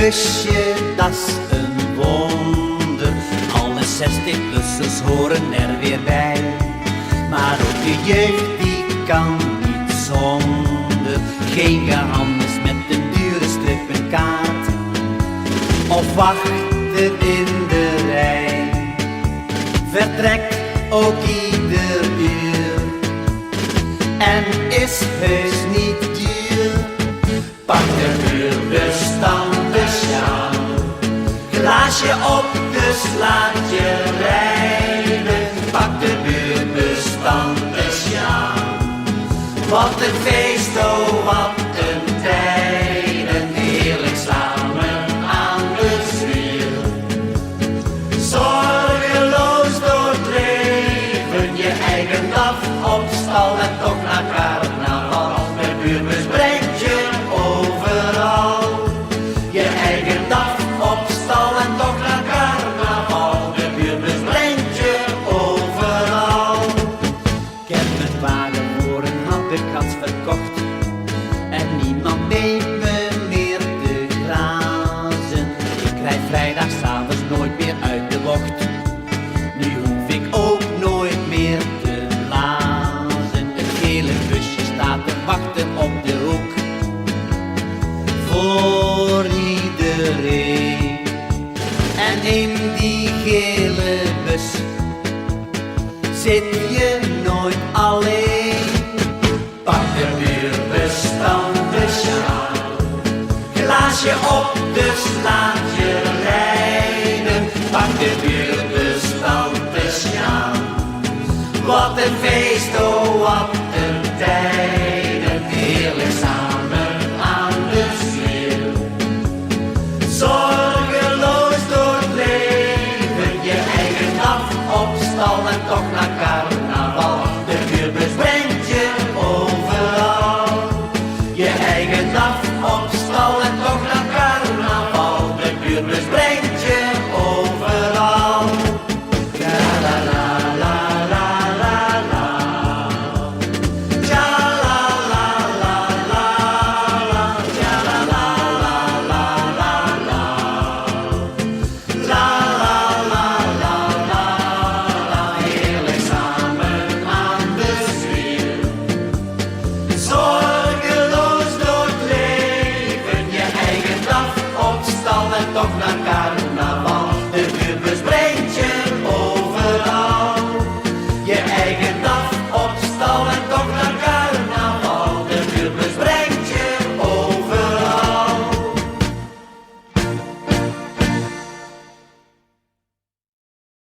busje, dat is een wonder. Alle 60-plussers horen er weer bij. Maar ook de jeugd die kan niet zonder. Geen gehandels met een dure strippenkaart. Of wachten in de rij. Vertrekt ook ieder uur. En is heus niet duur. Pak de buurbus dan de sjaal. Glaasje op, dus laat je rijden. Pak de buurbus dan de sjaal. Wat een feest, oh wat een tijden. Heerlijk samen aan de zwier. Zorgeloos door het leven. Je eigen dag op stal en toch naar carnaval. De buurbus brengt je overal. Je eigen dag op stal en toch naar carnaval. De buurbus brengt je overal. Ik heb het wagen voor een hamburgers verkocht. En niemand weet me meer te grazen. Ik rijd vrijdagavond nooit meer uit de bocht. Nu hoef ik ook nooit meer te blazen. Het gele busje staat te wachten op de hoek. Voor iedereen. En in die gele bus zit je nooit alleen. Pak de buurbus dan de sjaal. Glaasje op, dus laat je rijden. Pak de buurbus